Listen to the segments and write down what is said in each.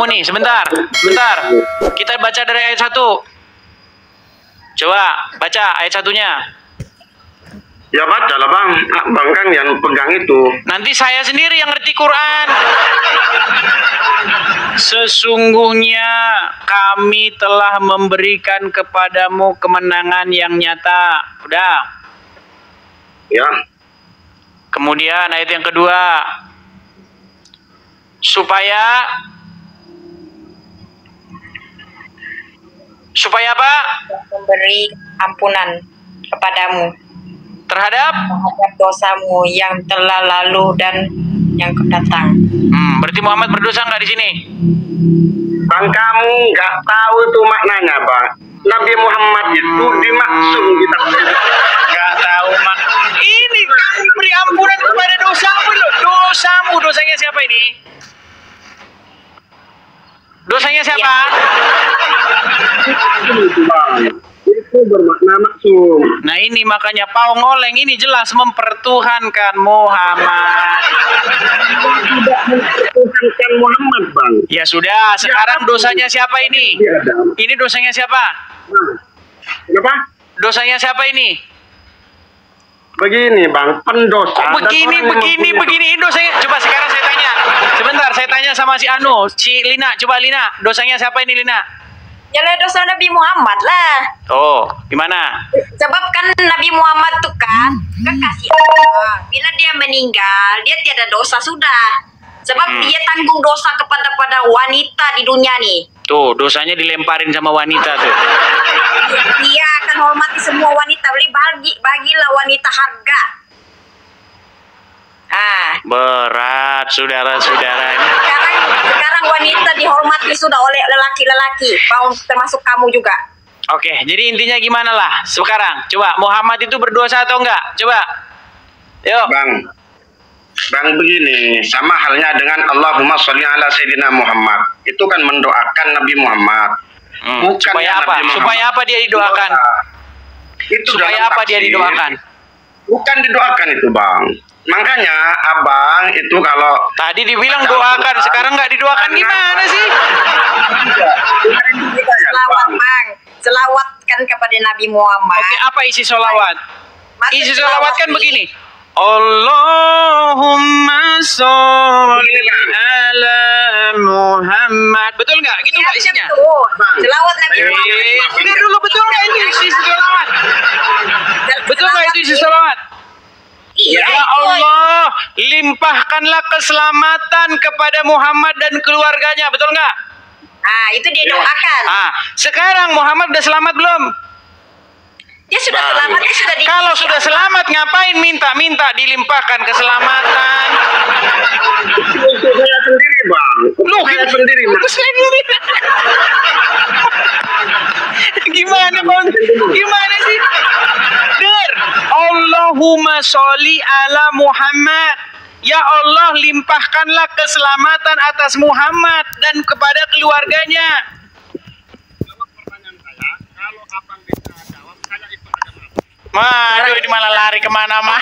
kamu nih, sebentar. Kita baca dari ayat 1. Coba baca ayat 1-nya. Ya baca lah bang, bang kan yang pegang itu. Nanti saya sendiri yang ngerti Quran. Sesungguhnya kami telah memberikan kepadamu kemenangan yang nyata. Udah. Ya. Kemudian ayat yang kedua. Supaya apa? Memberi ampunan kepadamu Terhadap dosamu yang telah lalu dan yang akan datang. Berarti Muhammad berdosa nggak di sini? Bang kamu nggak tahu itu maknanya bang. Nabi Muhammad itu dimaksud kita. Nggak tahu mak. Ini kamu beri ampunan kepada dosamu loh. Dosanya siapa ini? Dosanya siapa? Itu bermakna maksum. Nah ini makanya Paung Oleng ini jelas mempertuhankan Muhammad. Tidak mempertuhankan Muhammad bang. Ya sudah, sekarang dosanya siapa ini? Ini dosanya siapa? Kenapa? Dosanya siapa ini? Begini bang, pendosa. Begini dosanya. Coba sekarang saya tanya. Sebentar, saya tanya sama si Lina. Coba Lina, dosanya siapa ini Lina? Yalah dosa Nabi Muhammad lah. Oh, gimana? Sebab kan Nabi Muhammad tuh kan kekasih Allah. Bila dia meninggal, dia tiada dosa sudah. Sebab dia tanggung dosa kepada wanita di dunia nih. Tuh, dosanya dilemparin sama wanita tuh. Dia akan hormati semua wanita. Bagilah wanita harga. Berat, saudara-saudara. Sekarang wanita dihormati sudah oleh lelaki-lelaki, termasuk kamu juga. Oke, jadi intinya gimana lah sekarang? Coba, Muhammad itu berdosa atau enggak? Coba, yuk. Bang begini, sama halnya dengan Allahumma sholli ala Sayyidina Muhammad. Itu kan mendoakan Nabi Muhammad. Supaya apa? Supaya apa dia didoakan? Supaya apa dia didoakan? Bukan didoakan itu bang. Makanya abang itu kalau tadi dibilang doakan, sekarang nggak didoakan gimana sih? Selawat bang, selawatkan kepada Nabi Muhammad. Oke, apa isi solawat? Isi solawat kan begini. Allahumma sholli ala Muhammad. Betul nggak? Gitu nggak isinya? Selawat Nabi Muhammad. Udah dulu, betul nggak itu isi solawat? Betul nggak itu isi solawat? Ya Allah, limpahkanlah keselamatan kepada Muhammad dan keluarganya, betul nggak? Itu dia doakan. Sekarang Muhammad udah selamat belum? Dia sudah selamat, dia sudah Kalau sudah selamat, ngapain minta dilimpahkan keselamatan? Itu saya sendiri bang. Saya sendiri. Gimana sih? Dengar. Allahumma sholli ala Muhammad. Ya Allah, limpahkanlah keselamatan atas Muhammad dan kepada keluarganya. Jawab pertanyaan saya. Kalau abang bisa jawab, saya ikut agama. Aduh, ini malah lari kemana mah?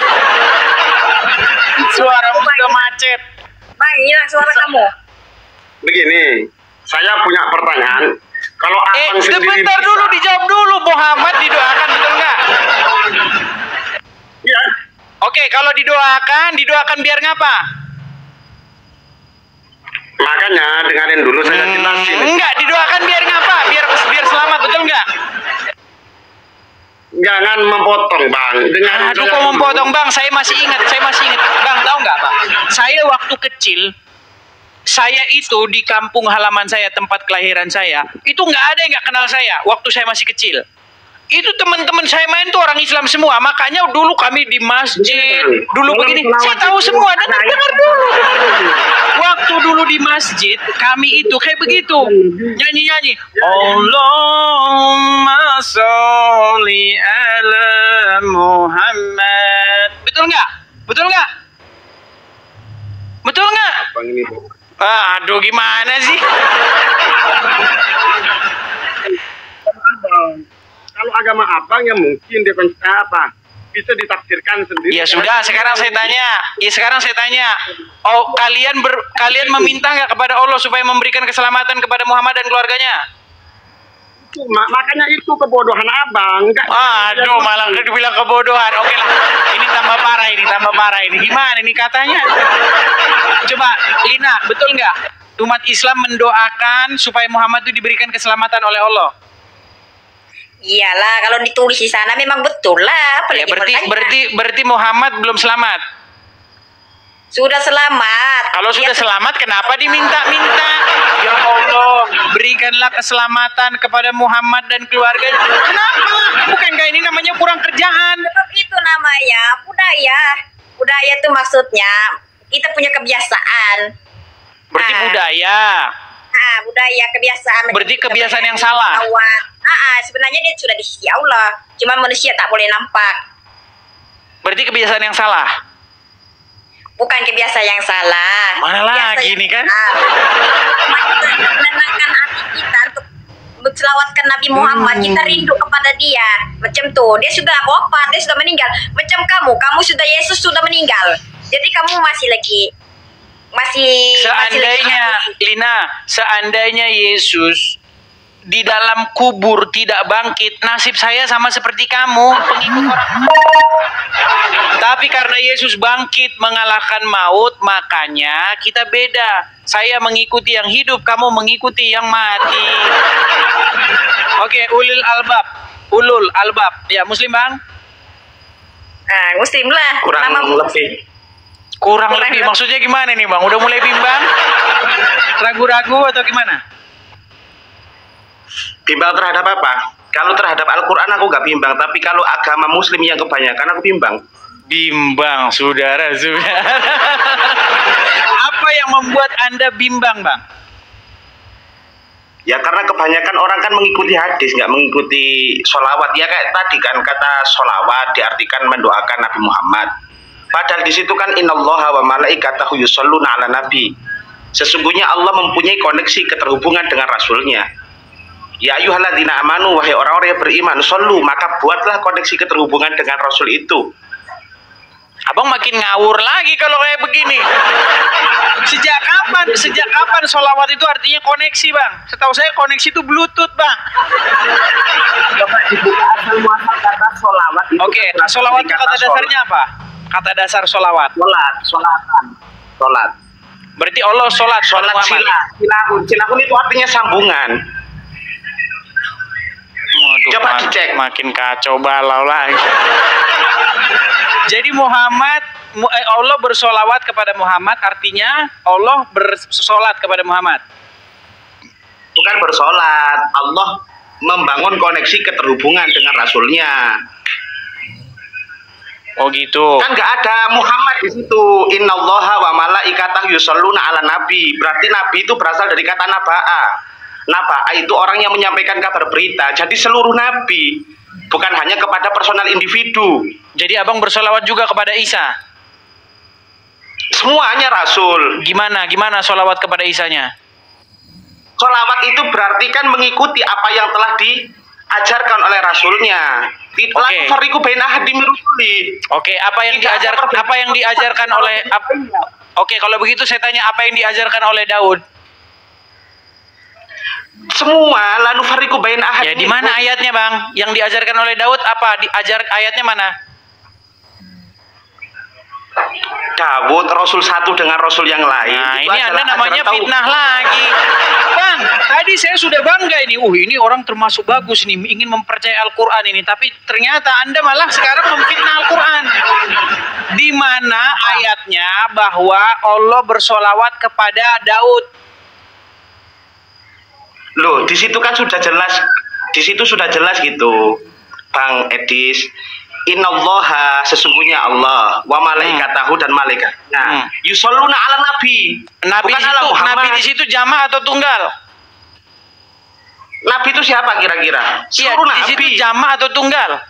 Suara udah macet. Bang, hilang suara kamu. Begini, saya punya pertanyaan. Kalau abang sendiri sebentar dulu, dijawab dulu. Muhammad didoakan, betul nggak? Iya. Oke, kalau didoakan biar ngapa? Makanya dengerin dulu saya jelasin. Enggak, didoakan biar ngapa? Biar selamat, betul nggak? Jangan memotong bang. Aduh, kok memotong bang? Saya masih ingat. Bang, tahu nggak bang? Saya waktu kecil, saya itu di kampung halaman saya, tempat kelahiran saya, itu nggak ada yang nggak kenal saya waktu saya masih kecil. Itu teman-teman saya main tuh orang Islam semua. Makanya dulu kami di masjid, dulu begini, saya tahu semua. Dengar dulu. Waktu dulu di masjid, kami itu kayak begitu, nyanyi-nyanyi. Allahumma sholli ala Muhammad. Betul nggak? Betul nggak? Betul nggak? Aduh, gimana sih? Kalau agama abang ya mungkin dia apa? bisa ditafsirkan sendiri. Ya sudah, sekarang saya tanya. Oh, kalian meminta nggak kepada Allah supaya memberikan keselamatan kepada Muhammad dan keluarganya? Makanya itu kebodohan abang. Aduh, malah dibilang kebodohan. Oke lah, ini tambah parah ini. Gimana ini katanya? Coba, Lina, betul nggak? Umat Islam mendoakan supaya Muhammad itu diberikan keselamatan oleh Allah. Iyalah, kalau ditulis di sana memang betul lah. Ya, berarti Muhammad belum selamat. Sudah selamat. Kalau sudah selamat, kenapa diminta-minta? Ya Allah, berikanlah keselamatan kepada Muhammad dan keluarganya. Kenapa? Bukankah ini namanya kurang kerjaan? Sebab itu namanya budaya. Budaya itu maksudnya kita punya kebiasaan. Berarti budaya. Budaya, kebiasaan. Berarti kebiasaan yang salah. Sebenarnya dia sudah di sisi Allah. Cuma manusia tak boleh nampak. Berarti kebiasaan yang salah. Bukan kebiasaan yang salah. Mana lagi nih kan? Menenangkan hati kita untuk berselawatkan Nabi Muhammad. Kita rindu kepada dia. Macam tuh. Dia sudah wafat, dia sudah meninggal. Macam kamu sudah, Yesus sudah meninggal. Jadi kamu seandainya Yesus di dalam kubur tidak bangkit, nasib saya sama seperti kamu, pengikut orang. Tapi karena Yesus bangkit mengalahkan maut, makanya kita beda. Saya mengikuti yang hidup, kamu mengikuti yang mati. Oke, ulul albab. Ya, Muslim, Bang? Muslim lah. Kurang lebih maksudnya gimana nih, Bang? Udah mulai bimbang? Ragu-ragu atau gimana? Bimbang terhadap apa? Kalau terhadap Al-Quran aku nggak bimbang, tapi kalau agama Muslim yang kebanyakan aku bimbang. Bimbang, saudara. Apa yang membuat Anda bimbang, Bang? Ya karena kebanyakan orang kan mengikuti hadis, nggak mengikuti sholawat. Ya kayak tadi kan kata sholawat diartikan mendoakan Nabi Muhammad. Padahal di situ kan innallaha wa malaikatahu yusholluna ala nabi. Sesungguhnya Allah mempunyai koneksi keterhubungan dengan Rasulnya. Ya ayyuhalladzina amanu, wahai orang-orang yang beriman, shollu, maka buatlah koneksi keterhubungan dengan Rasul itu. Abang makin ngawur lagi kalau kayak begini. Sejak kapan sholawat itu artinya koneksi, Bang? Setahu saya koneksi itu Bluetooth, Bang. Coba dibuka asal muasal kata sholawat itu. Oke, sholawat itu kata dasarnya apa? Kata dasar sholawat. Sholat. Berarti Allah sholat silahun itu artinya sambungan. Waduh, coba dicek. Makin kacau balau lagi. Jadi Allah bersolawat kepada Muhammad, artinya Allah bersolat kepada Muhammad. Bukan bersolat, Allah membangun koneksi keterhubungan dengan Rasulnya. Oh gitu. Kan nggak ada Muhammad di situ. Innallaha wa malaikatahu yusholluna ala nabi. Berarti nabi itu berasal dari kata naba'a. Naba'a itu orang yang menyampaikan kabar berita. Jadi seluruh nabi, bukan hanya kepada personal individu. Jadi abang bersolawat juga kepada Isa? Semuanya Rasul. Gimana solawat kepada Isanya? Solawat itu berarti kan mengikuti apa yang telah diajarkan oleh Rasulnya. Oke. Oke, apa yang diajarkan oleh Oke, kalau begitu saya tanya, apa yang diajarkan oleh Daud? Semua la nufarriqu baina ahadin. Ya, di mana ayatnya, Bang? Yang diajarkan oleh Daud apa? Ayatnya mana? Daud Rasul satu dengan Rasul yang lain. Nah, ini Anda namanya fitnah lagi. Bang, tadi saya sudah bangga ini. Ini orang termasuk bagus nih, ingin mempercayai Al-Quran ini. Tapi ternyata Anda malah sekarang memfitnah Al-Quran. Di mana ayatnya bahwa Allah bersolawat kepada Daud? Loh, di situ kan sudah jelas. Di situ sudah jelas gitu, Bang Edis. Innallaha, sesungguhnya Allah, wa malaikatahu dan malaikatnya. Yusholluna ala nabi. Nabi di situ jama' atau tunggal? Nabi itu siapa kira-kira? Iya, di situ jama' atau tunggal?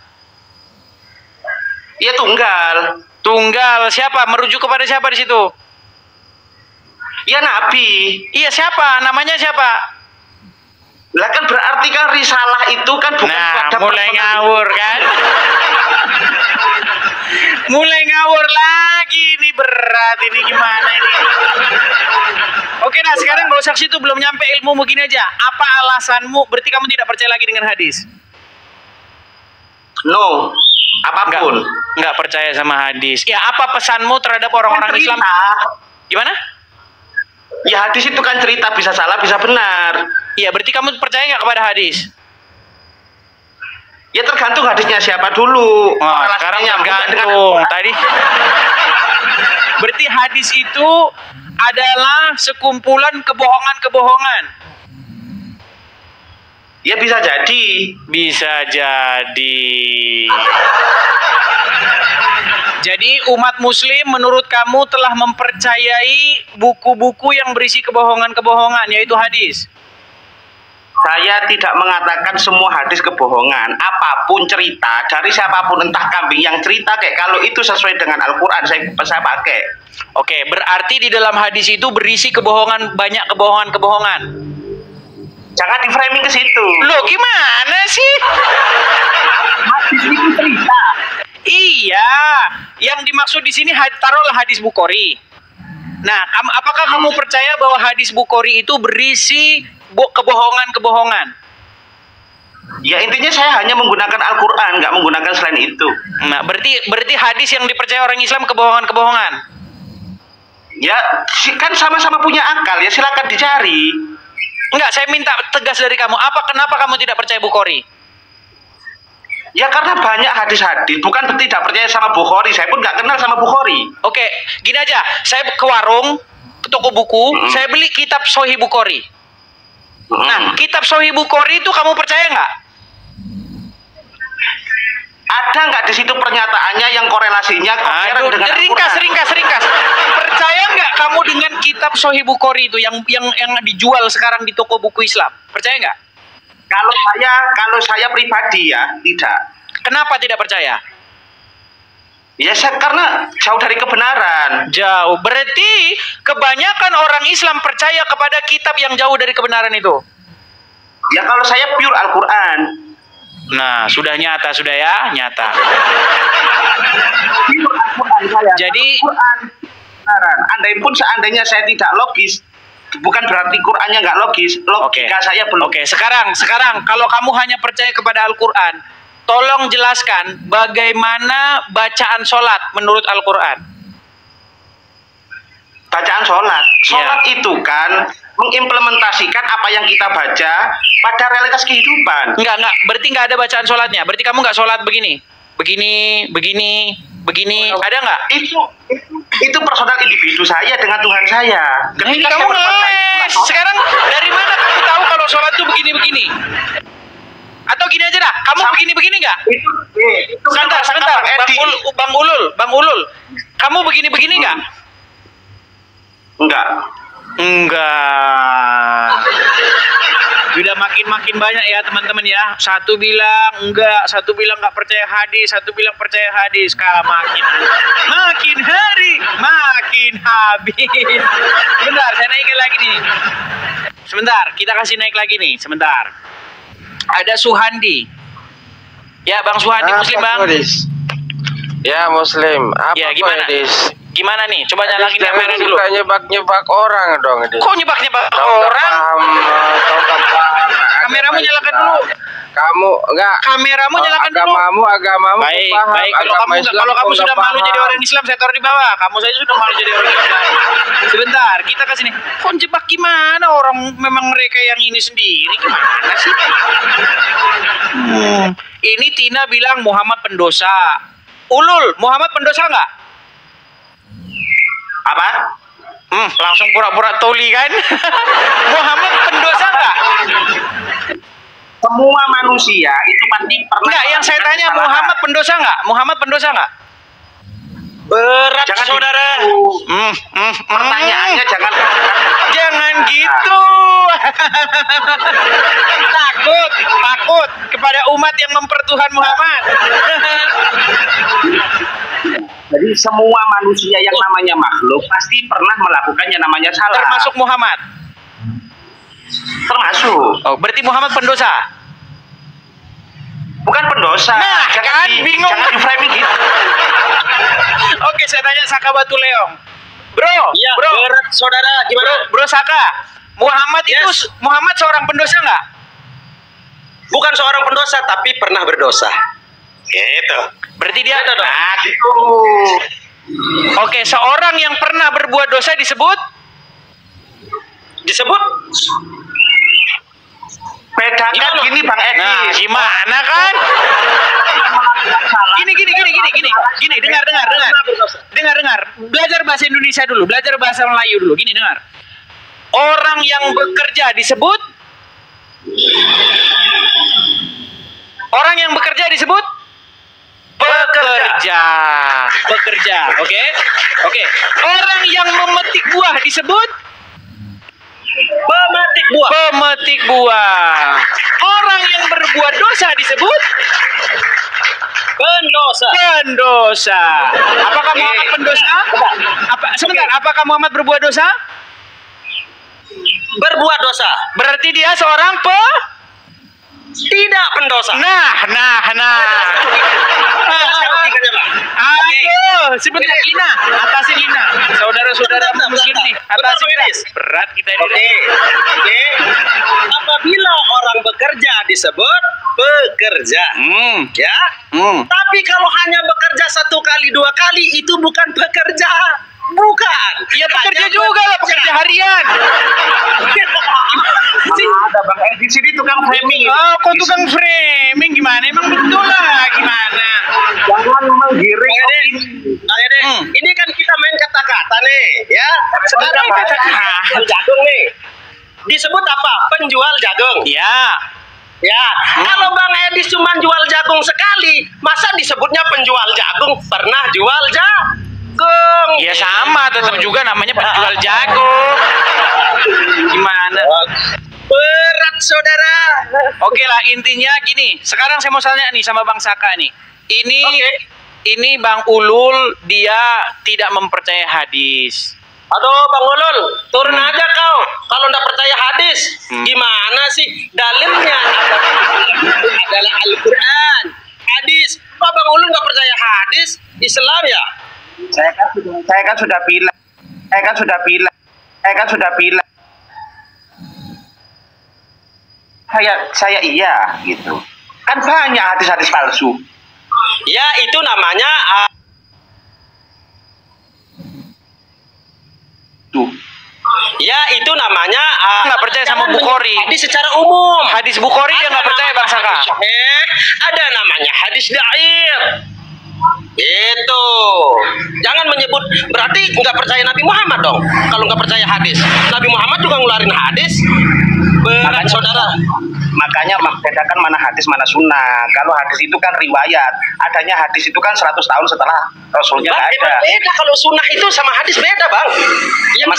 Iya, tunggal. Tunggal siapa? Merujuk kepada siapa di situ? Iya, nabi. Iya, siapa? Namanya siapa? Lah kan berarti kan risalah itu kan bukan pada mulai ngawur kan? Mulai ngawur lagi, ini berat ini, gimana ini? Oke, nah sekarang gak usah situ, belum nyampe ilmumu, gini aja. Apa alasanmu? Berarti kamu tidak percaya lagi dengan hadis? No, apapun. Nggak percaya sama hadis. Ya, apa pesanmu terhadap orang-orang Islam? Gimana? Ya hadis itu kan cerita, bisa salah, bisa benar. Iya, berarti kamu percaya nggak kepada hadis? Ya tergantung hadisnya siapa dulu. Wah, sekarang tergantung. Tadi berarti hadis itu adalah sekumpulan kebohongan-kebohongan. Ya bisa jadi. Bisa jadi. Jadi umat muslim menurut kamu telah mempercayai buku-buku yang berisi kebohongan-kebohongan, yaitu hadis. Saya tidak mengatakan semua hadis kebohongan. Apapun cerita dari siapapun, entah kambing yang cerita, kayak kalau itu sesuai dengan Al-Quran, saya pakai. Oke, berarti di dalam hadis itu berisi kebohongan, banyak kebohongan-kebohongan. Jangan di framing ke situ. Loh, gimana sih? Hadis itu cerita. Iya, yang dimaksud di sini taruhlah hadis Bukhari. Nah, apakah kamu percaya bahwa hadis Bukhari itu berisi kebohongan-kebohongan? Ya intinya saya hanya menggunakan Al-Quran, nggak menggunakan selain itu. Nah, berarti hadis yang dipercaya orang Islam kebohongan-kebohongan. Ya kan sama-sama punya akal, ya silakan dicari. Enggak, saya minta tegas dari kamu. Kenapa kamu tidak percaya Bukhari? Ya karena banyak hadis-hadis, bukan tidak percaya sama Bukhari. Saya pun nggak kenal sama Bukhari. Oke, gini aja. Saya ke warung, ke toko buku, saya beli kitab Sahih Bukhari. Nah, kitab Sahih Bukhari itu kamu percaya nggak? Ada nggak di situ pernyataannya yang korelasinya Aduh, dengan ringkas. Percaya nggak kamu dengan kitab Sahih Bukhari itu yang dijual sekarang di toko buku Islam? Percaya nggak? Kalau saya pribadi ya tidak. Kenapa tidak percaya? Ya karena jauh dari kebenaran. Jauh. Berarti kebanyakan orang Islam percaya kepada kitab yang jauh dari kebenaran itu. Ya kalau saya pure Al-Quran. Nah, sudah nyata, sudah ya, nyata. Pure Al-Quran saya. Jadi, andai pun seandainya saya tidak logis, bukan berarti Qurannya nggak logis. Logika saya belum. Oke, sekarang kalau kamu hanya percaya kepada Al-Quran, tolong jelaskan bagaimana bacaan sholat menurut Al-Quran. Bacaan sholat itu kan mengimplementasikan apa yang kita baca pada realitas kehidupan. Enggak, berarti nggak ada bacaan sholatnya. Berarti kamu nggak sholat begini, ada nggak? Itu personal individu saya dengan Tuhan saya. Ketika kamu ngeles, sekarang dari mana kamu tahu kalau sholat itu begini? Atau gini aja dah, kamu begini nggak? Sebentar, Bang Ulul, kamu begini nggak? Enggak. Sudah makin banyak ya teman-teman ya. Satu bilang enggak, satu bilang nggak percaya hadis, satu bilang percaya hadis. Makin hari makin habis. Sebentar, saya naikin lagi nih. Sebentar, kita kasih naik lagi nih. Sebentar. Ada Suhandi. Ya, Bang Suhandi, Muslim, Bang. Ya, Muslim. Apa ya, gimana? Hadis? Gimana nih? Coba nyalakin kamera dulu. Suka nyebak-nyebak orang dong. Kok nyebak-nyebak orang? Kameramu nyalakan dulu. Kamu enggak. Kameramu nyalakan dulu. Agamamu. Baik. Kalau kamu sudah malu jadi orang Islam, saya taruh di bawah. Kamu saja sudah malu jadi orang Islam. Sebentar, kita kasih nih. Kok jebak gimana? Orang memang mereka yang ini sendiri. Gimana sih? Ini Tina bilang Muhammad pendosa. Ulul, Muhammad pendosa nggak? Apa? Langsung pura-pura toli kan? Muhammad pendosa nggak? Semua manusia itu pasti pernah. Enggak, yang saya tanya Muhammad pendosa nggak? Muhammad pendosa nggak? Berat, jangan saudara. Pertanyaannya jangan gitu. takut kepada umat yang mempertuhan Muhammad. Jadi semua manusia yang namanya makhluk pasti pernah melakukan yang namanya salah. Termasuk Muhammad. Termasuk. Oh, berarti Muhammad pendosa. Bukan pendosa. Nah, jangan bingung. Jangan di framing gitu. Oke, saya tanya Saka Batu Leong. Bro, Iya, bro, berat saudara gimana? bro Saka. Muhammad itu Yes. Muhammad seorang pendosa nggak? Bukan seorang pendosa tapi pernah berdosa. Gitu. Berarti dia. Beda dong. Nah, gitu. Oke, seorang yang pernah berbuat dosa disebut Disebut Bedakan Gimana? gini Bang Edi. Nah, gimana kan? Gini, dengar. Dengar. Belajar bahasa Indonesia dulu, belajar bahasa Melayu dulu. Gini, dengar. Orang yang bekerja disebut Pekerja, oke? Oke. Orang yang memetik buah disebut pemetik buah. Orang yang berbuat dosa disebut pendosa. Apakah Muhammad pendosa? Sebentar, apakah Muhammad berbuat dosa? berbuat dosa. Berarti dia seorang Tidak pendosa. Nah. Ayo, sebentar Lina, atasin Lina. Saudara-saudara muslim nih, atasin Lina. Berat kita ini. Oke. Apabila orang bekerja disebut pekerja. Ya. Tapi kalau hanya bekerja 1 kali 2 kali itu bukan pekerja. Bukan. Ya pekerja juga lah, pekerja harian. Ada Bang Edi sini tukang framing. Oh, kok tukang framing gimana? Emang betul lah gimana? Jangan menggiring. Ini kan kita main kata-kata nih, ya. Sekarang Main kata-kata. penjual jagung nih. Disebut apa? Penjual jagung. Ya. Ya, kalau Bang Edis cuma jual jagung sekali, masa disebutnya penjual jagung? Pernah jual jagung? Ya sama, tetap juga namanya penjual jagung. Gimana? Berat saudara. Oke lah, intinya gini. Sekarang saya mau tanya nih sama Bang Saka nih. Ini Bang Ulul dia tidak mempercayai hadis. Aduh Bang Ulul, turun aja kau. Kalau nggak percaya hadis, gimana sih? Dalilnya adalah Al-Quran, hadis. Kok Bang Ulul nggak percaya hadis? Islam ya? Saya kan sudah bilang. Saya iya gitu. Kan banyak hadis-hadis palsu. Ya itu namanya Ya itu namanya Nggak percaya sama jangan Bukhari. hadis secara umum. Hadis Bukhari dia nggak percaya Bang Saka. Ada namanya hadis dhaif. Itu jangan menyebut, berarti nggak percaya Nabi Muhammad dong. Kalau nggak percaya hadis, Nabi Muhammad juga ngeluarin hadis. Berat saudara. Makanya bedakan mana hadis mana sunnah. Kalau hadis itu kan riwayat. Adanya hadis itu kan 100 tahun setelah Rasulnya Bang, nggak ada. beda kalau sunnah itu sama hadis beda Bang. Yang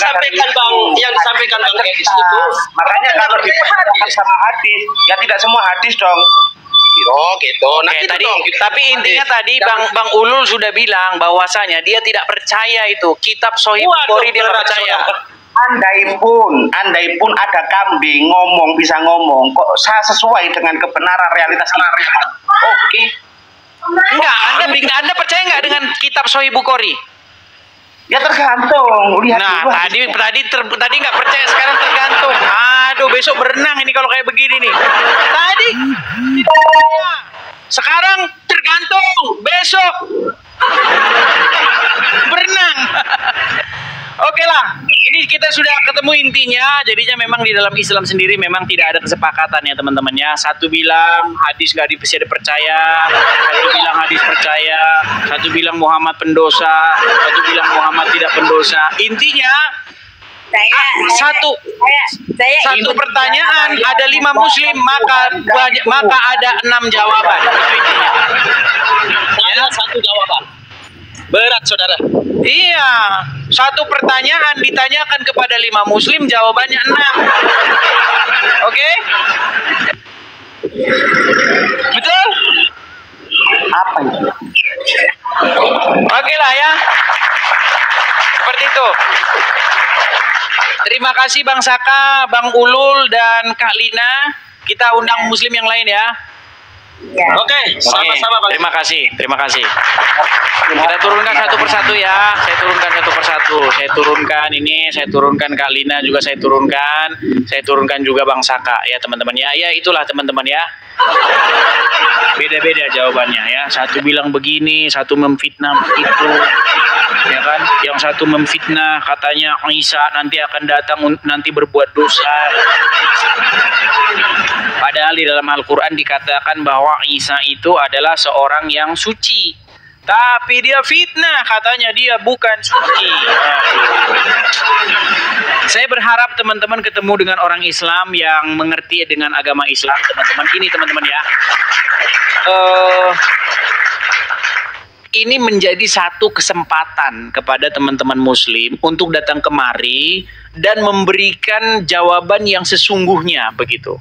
disampaikan Bang Edis itu. Makanya kalau dibedakan sama hadis, ya tidak semua hadis dong. Oh gitu. Nah, Oke, gitu tadi, dong. tapi intinya tadi Bang Ulul sudah bilang bahwasanya dia tidak percaya itu kitab Sahih Waduh, Bukhari dia nggak berat, percaya. saudara. Andai pun ada kambing ngomong bisa ngomong, kok saya sesuai dengan kebenaran realitas ini. Oke. Enggak, Anda percaya nggak dengan kitab Sahih Bukhari? Ya tergantung. Lihat Nah, dulu. tadi nggak percaya, sekarang tergantung. Aduh, besok berenang ini kalau kayak begini nih. Tadi tidak percaya. Sekarang tergantung. Besok berenang. Oke lah, ini kita sudah ketemu intinya. Jadinya memang di dalam Islam sendiri memang tidak ada kesepakatan ya teman-teman ya. Satu bilang hadis nggak bisa dipercaya, satu bilang hadis percaya, satu bilang Muhammad pendosa, satu bilang Muhammad tidak pendosa. Intinya satu pertanyaan ada 5 muslim maka ada 6 jawaban. Itu intinya. Saya satu jawaban. Berat saudara. Iya, satu pertanyaan ditanyakan kepada 5 muslim, jawabannya 6. Oke? Betul? Apa itu? Oke lah ya. Seperti itu. Terima kasih Bang Saka, Bang Ulul, dan Kak Lina. Kita undang muslim yang lain ya. Ya. Oke, sama-sama Bang. Terima kasih, terima kasih. Kita turunkan satu persatu ya. Saya turunkan satu persatu. Saya turunkan ini, saya turunkan Kak Lina juga saya turunkan. Saya turunkan juga Bang Saka ya teman-teman ya. Ya itulah teman-teman ya. Beda-beda jawabannya ya. Satu bilang begini, satu memfitnah begitu. Ya kan? Yang satu memfitnah katanya Isa nanti akan datang nanti berbuat dosa. Padahal di dalam Al-Quran dikatakan bahwa Isa itu adalah seorang yang suci. Tapi dia fitnah, katanya dia bukan suci. Saya berharap teman-teman ketemu dengan orang Islam yang mengerti dengan agama Islam. Teman-teman ini teman-teman ya. Ini menjadi satu kesempatan kepada teman-teman Muslim untuk datang kemari dan memberikan jawaban yang sesungguhnya begitu.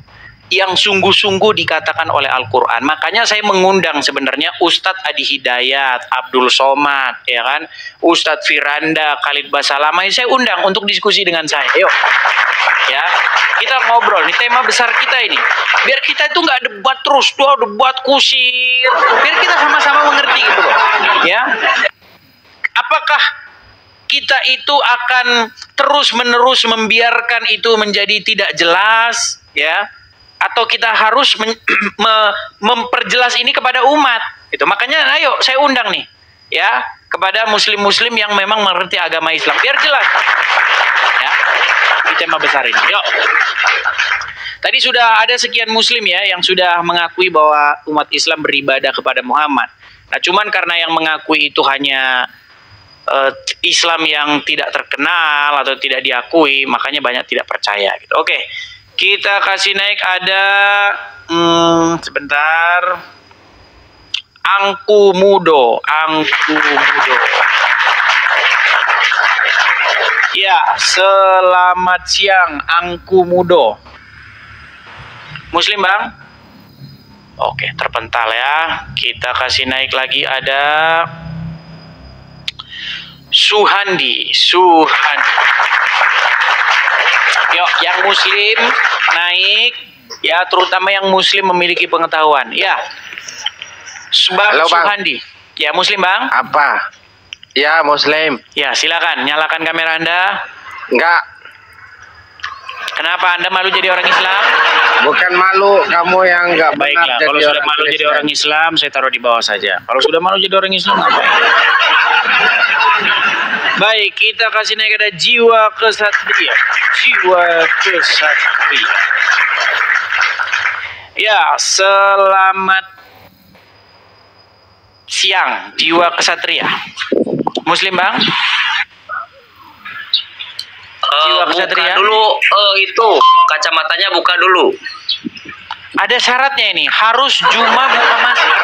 Yang sungguh-sungguh dikatakan oleh Al-Quran. Makanya saya mengundang sebenarnya Ustadz Adi Hidayat, Abdul Somad, ya kan, Ustadz Firanda, Khalid Basalamah, saya undang untuk diskusi dengan saya. Yuk, ya, kita ngobrol. Ini tema besar kita ini. Biar kita itu nggak debat terus, debat kusir. Biar kita sama-sama mengerti gitu loh. Ya, apakah kita itu akan terus-menerus membiarkan itu menjadi tidak jelas, ya? Atau kita harus memperjelas ini kepada umat. Itu makanya ayo saya undang nih ya kepada muslim-muslim yang memang mengerti agama Islam biar jelas. Ya. Di tema besar ini. Yuk. Tadi sudah ada sekian muslim ya yang sudah mengakui bahwa umat Islam beribadah kepada Muhammad. Nah, cuman karena yang mengakui itu hanya Islam yang tidak terkenal atau tidak diakui, makanya banyak tidak percaya gitu. Oke. Kita kasih naik ada sebentar. Angku Mudo. Ya, selamat siang Angku Mudo. Muslim Bang? Oke, terpental ya. Kita kasih naik lagi ada Suhandi. Yuk, yang muslim naik ya, terutama yang muslim memiliki pengetahuan. Ya. Bang Suhandi. Ya, muslim Bang? Apa? Ya, muslim. Ya, silakan nyalakan kamera Anda. Enggak, Kenapa Anda malu jadi orang Islam? bukan malu, kamu yang enggak benar. Baiklah, kalau sudah malu jadi orang Islam, saya taruh di bawah saja. Kalau sudah malu jadi orang Islam, apa? Baik, kita kasih naik ada jiwa kesatria. Ya, selamat siang, jiwa kesatria. Muslim Bang? Jiwa kesatria. Buka dulu itu kacamatanya, buka dulu. Ada syaratnya ini, harus Juma buka masker.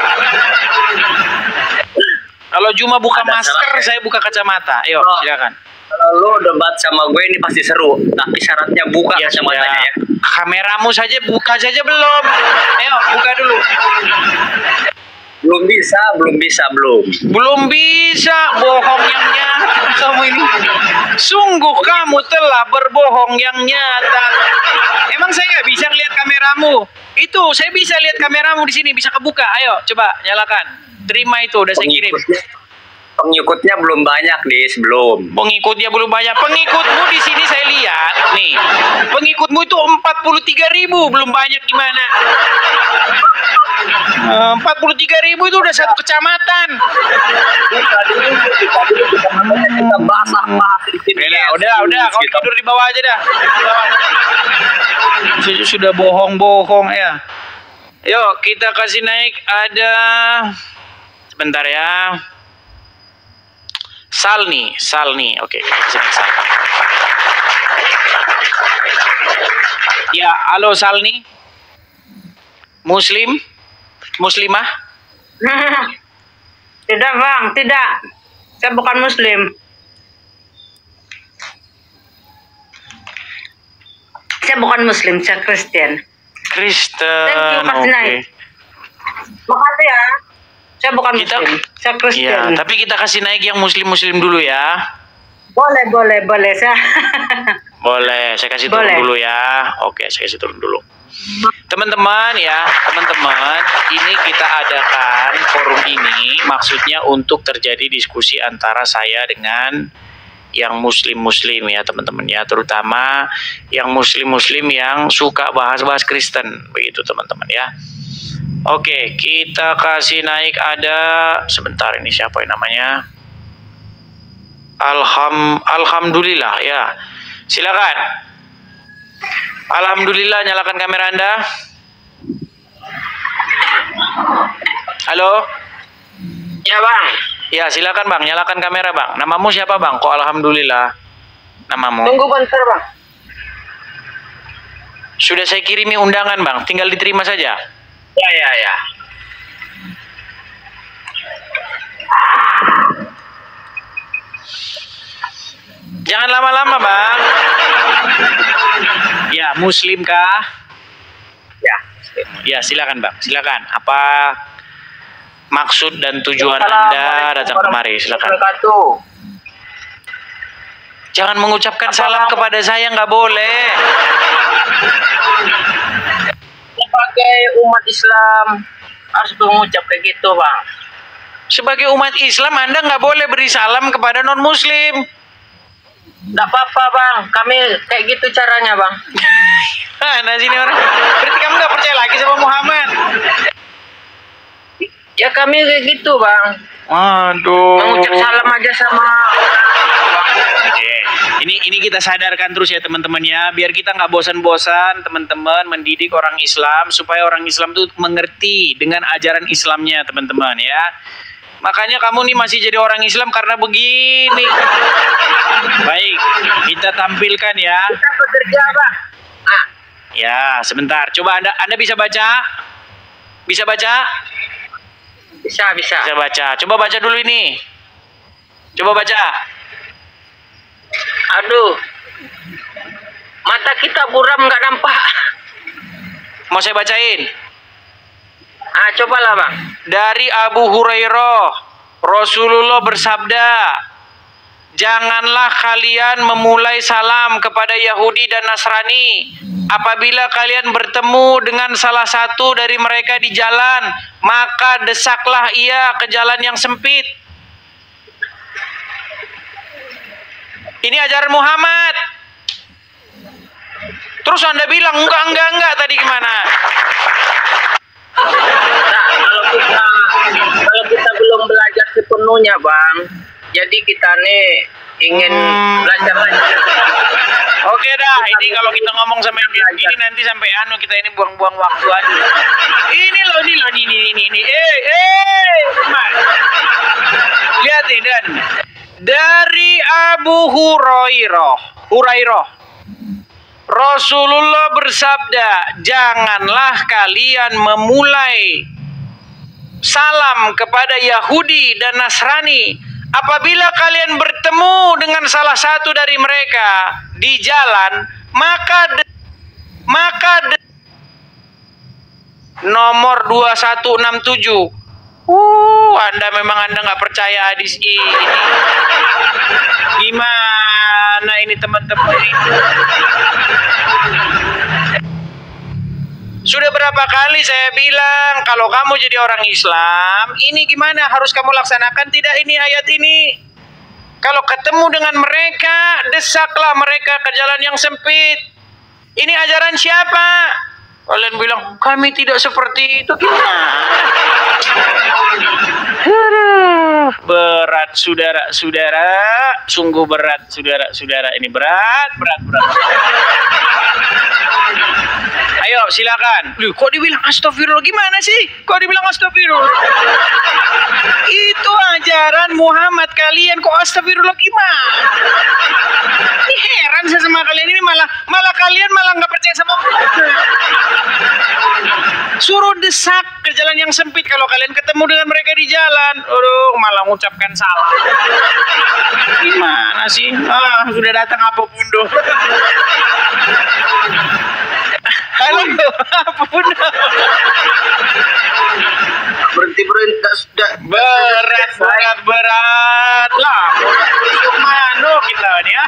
Kalau Juma buka masker, saya buka kacamata. Ayo, silakan. Kalau lo debat sama gue ini pasti seru, tapi syaratnya buka Ya, kacamatanya ya. Kameramu saja buka saja belum. Ayo, buka dulu. Belum bisa. Belum bisa, bohong yang nyata kamu ini. Sungguh kamu telah berbohong yang nyata. Emang saya nggak bisa lihat kameramu? Itu, saya bisa lihat kameramu di sini, bisa kebuka. Ayo, coba nyalakan. Terima itu, udah saya kirim. Pengikutnya belum banyak, Dis, belum. Pengikutnya belum banyak. Pengikutmu di sini saya lihat nih. Pengikutmu itu 43.000, belum banyak gimana? 43.000 itu udah satu kecamatan. Kita basah di sini. Udah, kau tidur di bawah aja dah. Sudah bohong ya. Yuk, kita kasih naik ada sebentar ya. Salni. Oke, kasih naik Salni. Ya, halo Salni. Muslimah? Tidak Bang, tidak. Saya bukan Muslim. Saya bukan Muslim, saya Kristen. Kristen. Oke. Makasih ya. Saya bukan Muslim, saya Kristen. Ya, tapi kita kasih naik yang Muslim dulu ya. Boleh. Saya Boleh, saya kasih turun dulu ya. Oke, saya kasih turun dulu. Teman-teman ya, teman-teman, ini kita adakan forum ini maksudnya untuk terjadi diskusi antara saya dengan yang muslim-muslim ya teman-teman ya, terutama yang muslim-muslim yang suka bahas-bahas Kristen begitu teman-teman ya. Oke, kita kasih naik ada sebentar, ini siapa yang namanya? Alhamdulillah ya. Silakan. Alhamdulillah, nyalakan kamera Anda. Halo? Ya bang. Ya, silakan Bang, nyalakan kamera Bang. Namamu siapa Bang? Kok alhamdulillah? Namamu? Tunggu bentar bang. Sudah saya kirimi undangan Bang, tinggal diterima saja. Ya. Jangan lama-lama Bang. Ya, muslim kah? Ya. Ya, silakan Bang, silakan. Apa maksud dan tujuan Anda datang kemari? Silakan. Jangan mengucapkan salam kepada saya, nggak boleh. Sebagai umat Islam harus mengucap kayak gitu bang. Sebagai umat Islam Anda nggak boleh beri salam kepada non-muslim. Nggak apa-apa bang, kami kayak gitu caranya bang. Nah sini orang. Berarti kamu nggak percaya lagi sama Muhammad? Ya kami kayak gitu bang. Aduh. Mengucap salam aja sama Oke. Ini kita sadarkan terus ya teman-teman ya, biar kita nggak bosan-bosan teman-teman mendidik orang Islam supaya orang Islam tuh mengerti dengan ajaran Islamnya teman-teman ya. Makanya kamu nih masih jadi orang Islam karena begini. Baik, kita tampilkan ya. kita bekerja bang. Ya, sebentar. Coba Anda bisa baca? Bisa baca? Bisa. Bisa baca. Coba baca dulu ini. Coba baca. Aduh, mata kita buram nggak nampak. Mau saya bacain? Cobalah bang. Dari Abu Hurairah, Rasulullah bersabda, janganlah kalian memulai salam kepada Yahudi dan Nasrani. Apabila kalian bertemu dengan salah satu dari mereka di jalan, maka desaklah ia ke jalan yang sempit. Ini ajaran Muhammad. Terus Anda bilang enggak tadi gimana? Kalau kita belum belajar sepenuhnya bang, jadi kita nih ingin belajar lagi. Oke dah, ini kalau kita ngomong sampai begini nanti sampai kita ini buang-buang waktu aja. Ini loh, ini. Lihat nih, dan dari Abu Hurairah, Rasulullah bersabda, janganlah kalian memulai salam kepada Yahudi dan Nasrani apabila kalian bertemu dengan salah satu dari mereka di jalan, maka nomor 2167. Anda nggak percaya hadis ini. Gimana ini teman-teman ini? Sudah berapa kali saya bilang, kalau kamu jadi orang Islam, ini gimana harus kamu laksanakan? Tidak, ini ayat ini. Kalau ketemu dengan mereka, desaklah mereka ke jalan yang sempit. Ini ajaran siapa? Kalian bilang, kami tidak seperti itu. Gimana? Berat saudara-saudara, sungguh berat saudara-saudara, ini berat. Ayo silakan. Loh, kok dibilang astagfirullah, gimana sih? Kok dibilang astagfirullah? Itu ajaran Muhammad, kalian kok astagfirullah gimana? Ini heran saya sama kalian ini, malah kalian nggak percaya sama Muhammad. Suruh desak ke jalan yang sempit kalau kalian ketemu dengan mereka di jalan. Aduh, malah mengucapkan salah. Gimana sih? Sudah datang apa Bundo? Halo, apa Bundo? Berhenti sudah. Berat lah. Mana kita nih ya?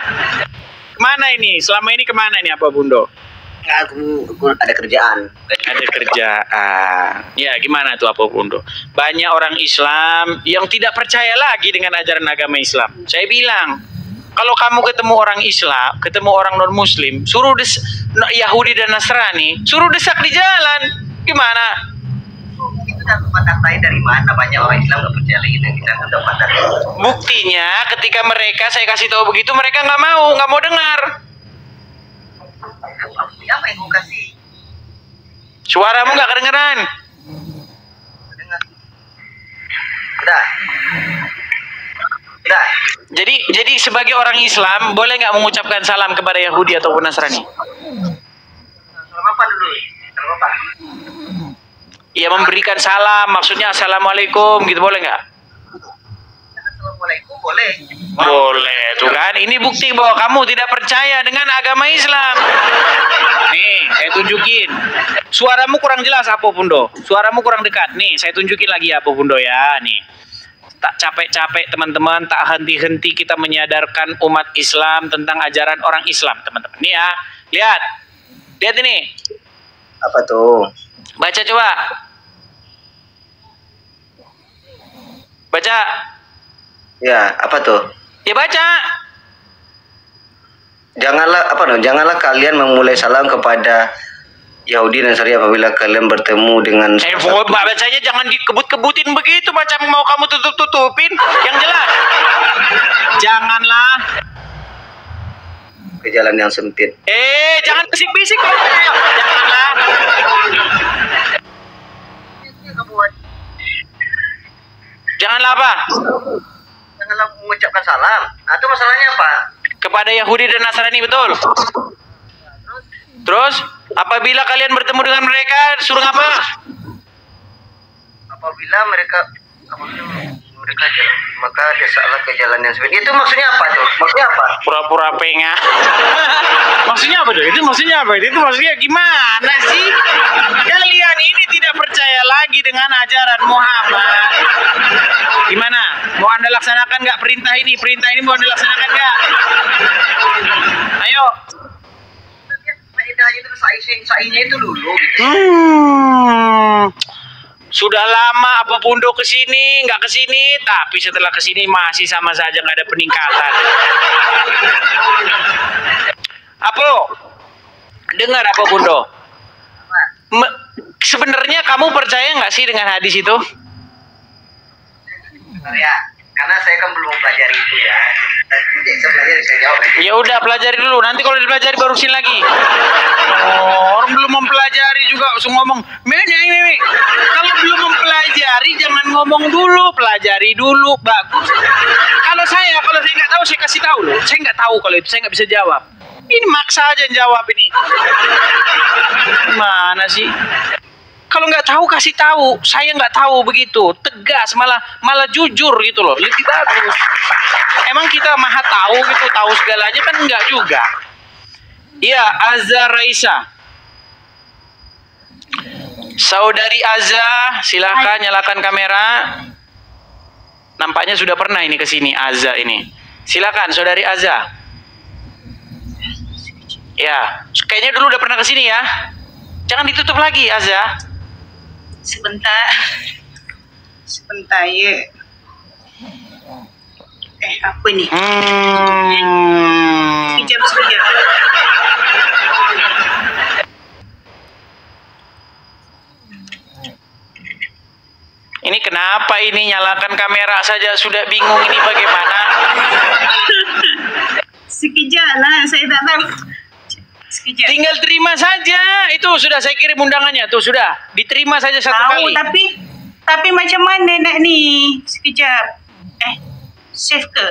Kemana ini? Selama ini kemana ini apa Bundo? Aku ada kerjaan. Ada kerjaan. Ya gimana tuh Apo Pundo? Banyak orang Islam yang tidak percaya lagi dengan ajaran agama Islam. Saya bilang, kalau kamu ketemu orang Islam, ketemu orang non Muslim, suruh Yahudi dan Nasrani, suruh desak di jalan. Gimana? Itu dapat datai dari mana? Banyak orang Islam nggak percaya lagi dengan kita dapat datai. Buktinya ketika mereka saya kasih tahu begitu, mereka nggak mau dengar. Apa yang mau kasih? Suaramu nggak kedengeran. Dengar. Udah. Jadi sebagai orang Islam boleh nggak mengucapkan salam kepada Yahudi ataupun Nasrani? Salam apa dulu? Salam apa? Ya memberikan salam, maksudnya assalamualaikum gitu, boleh nggak? Assalamualaikum boleh. Boleh, tuh kan? Ini bukti bahwa kamu tidak percaya dengan agama Islam. Nih, saya tunjukin. Suaramu kurang jelas Apo Pundo. Suaramu kurang dekat. Nih, saya tunjukin lagi Apo Pundo ya. Nih. Tak capek-capek teman-teman, tak henti-henti kita menyadarkan umat Islam tentang ajaran orang Islam, teman-teman. Nih ya, lihat. Lihat ini. Apa tuh? Baca coba. Baca. Ya, apa tuh? Ya baca. Janganlah kalian memulai salam kepada Yahudi dan Nasrani apabila kalian bertemu dengan Bacanya jangan dikebut-kebutin begitu, macam mau kamu tutup-tutupin. Yang jelas. Janganlah ke jalan yang sempit. Jangan bisik-bisik. Janganlah. Janganlah apa? Janganlah mengucapkan salam. Itu masalahnya apa? Kepada Yahudi dan Nasrani, betul. Terus, apabila kalian bertemu dengan mereka, suruh apa? Apabila mereka jalan, maka desaklah ke jalan yang sempit. Itu maksudnya apa tuh? Maksudnya apa? Pura-pura pengah. Maksudnya apa tuh? Itu maksudnya apa? Itu maksudnya gimana sih? Kalian ini tidak percaya lagi dengan ajaran Muhammad. Gimana? Mau Anda laksanakan nggak perintah ini? Perintah ini mau Anda laksanakan nggak? Ayo. Itu sa'inya itu dulu gitu. Sudah lama Apo Pundo kesini, nggak kesini, tapi setelah kesini masih sama saja nggak ada peningkatan. Apo, dengar Apo Pundo. Sebenarnya kamu percaya nggak sih dengan hadis itu? Ya, karena saya kan belum mempelajari itu ya. Saya pelajari, saya jawab nanti. Ya udah pelajari dulu. Nanti kalau dipelajari baru sini lagi. Orang belum mempelajari juga langsung ngomong. Mimi. Kalau belum mempelajari jangan ngomong dulu, pelajari dulu, bagus. Kalau saya nggak tahu saya kasih tahu loh. Saya nggak tahu kalau itu, saya nggak bisa jawab. Ini maksa aja yang jawab ini. Mana sih? Kalau nggak tahu kasih tahu, saya nggak tahu begitu, tegas malah jujur gitu loh, lebih bagus. Emang kita maha tahu gitu, tahu segalanya kan enggak juga. Iya, Azza Raisa. Saudari Azza, silakan nyalakan kamera. Nampaknya sudah pernah ini ke sini Azza ini. Silakan Saudari Azza. Ya, kayaknya dulu udah pernah ke sini ya. Jangan ditutup lagi Azza. Sebentar ya. Apa ini? Sekejap. Ini kenapa ini nyalakan kamera saja sudah bingung ini bagaimana? Sekejap lah, saya tak tahu. Sekejap. Tinggal terima saja. Itu sudah saya kirim undangannya. Tuh sudah. Diterima saja satu kali. Tapi macam mana nak ni? Sekejap. Save ke?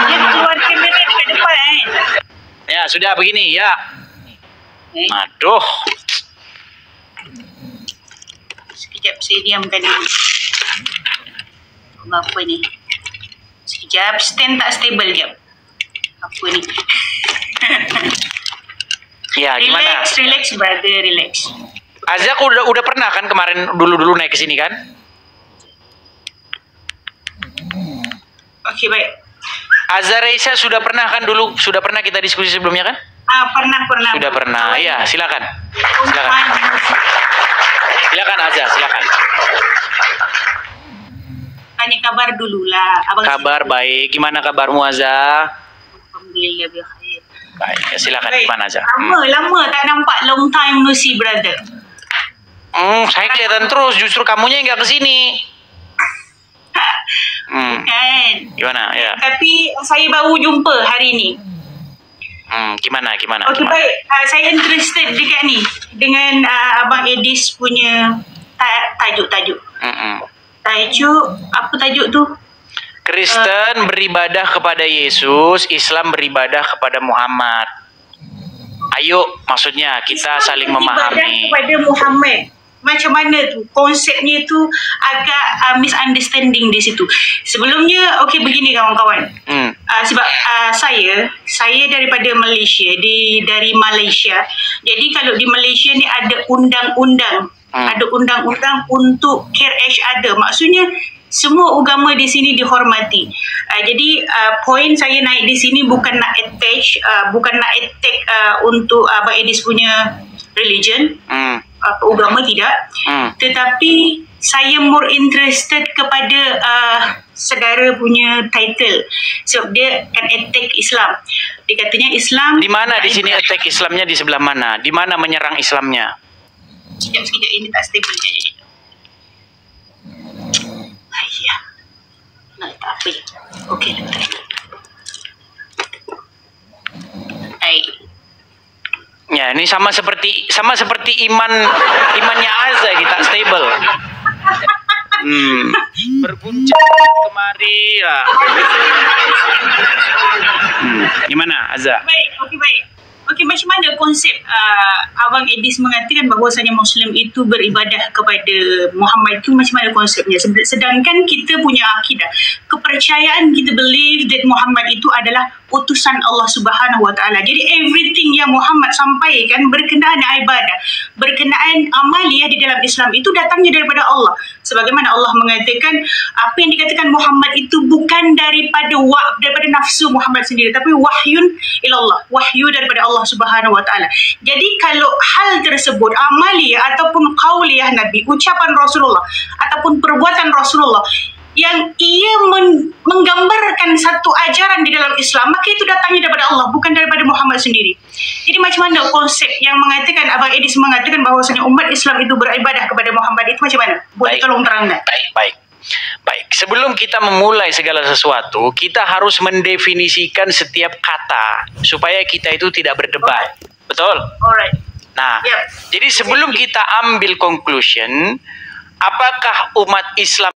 Dia keluar kamera dekat depan Ya sudah begini ya. Aduh. Sekejap saya diamkan dulu. Apa ni? Sekejap, stand tak stable jap. Apa ni? Ya gimana? Relax brother, relax. Azza aku udah pernah kan kemarin dulu naik ke sini kan? Okey baik. Azza Raisa sudah pernah kan dulu, sudah pernah kita diskusi sebelumnya kan? Pernah. Sudah pernah. Ya, silakan. Silakan Azza, silakan. Tanya kabar dulu lah. Abang Kabar baik. Gimana kabarmu Azza? Alhamdulillah bikhair. Baik, ya, silakan. Baik. Gimana Azza? Lama tak nampak, long time no see, brother. Saya kelihatan terus, justru kamunya yang nggak kesini. Kan? Gimana? Ya. Tapi saya baru jumpa hari ni. Gimana? Okey, baik. Saya interested dekat ni dengan Abang Edis punya tajuk. Tajuk, apa tajuk tu? Kristen beribadah kepada Yesus, Islam beribadah kepada Muhammad. Ayo, maksudnya kita Islam saling beribadah memahami. kepada Muhammad. Macam mana tu? Konsepnya tu agak misunderstanding di situ. Sebelumnya, okey begini kawan-kawan. Sebab saya daripada Malaysia, dari Malaysia. Jadi kalau di Malaysia ni ada undang-undang. Ada undang-undang untuk care each other. Maksudnya semua agama di sini dihormati. Jadi poin saya naik di sini bukan nak attack untuk Abang Edis punya religion, agama tidak. Tetapi saya more interested kepada saudara punya title. Sebab dia akan attack Islam. Dia katanya Islam. Di mana di sini attack Islamnya, di sebelah mana? Di mana menyerang Islamnya? Sekejap, ini tak stable jadi. Ya. Nak letak apa ya? Okey, letak. Ya, ini sama seperti imannya Azza, kita stable. Berguncang kemari lah. Gimana Azza? Baik. Okey, macam mana konsep Abang Edis mengatakan bahawasanya Muslim itu beribadah kepada Muhammad itu, macam mana konsepnya? Sedangkan kita punya akidah, kepercayaan kita believe that Muhammad itu adalah utusan Allah Subhanahu Wa Taala. Jadi everything yang Muhammad sampaikan berkenaan ibadah, berkenaan amaliyah di dalam Islam itu datangnya daripada Allah. Sebagaimana Allah mengatakan apa yang dikatakan Muhammad itu bukan daripada nafsu Muhammad sendiri, tapi wahyun ilallah, wahyu daripada Allah Subhanahu Wa Taala. Jadi kalau hal tersebut amaliyah ataupun qauliyah Nabi, ucapan Rasulullah ataupun perbuatan Rasulullah yang ia menggambarkan satu ajaran di dalam Islam, maka itu datangnya daripada Allah, bukan daripada Muhammad sendiri. Jadi macam mana konsep yang mengatakan Abang Edis mengatakan bahawasanya umat Islam itu beribadah kepada Muhammad itu macam mana? Boleh tolong terangkan? Baik. Sebelum kita memulai segala sesuatu, kita harus mendefinisikan setiap kata supaya kita itu tidak berdebat. Betul? Alright. Nah, jadi sebelum kita ambil conclusion, apakah umat Islam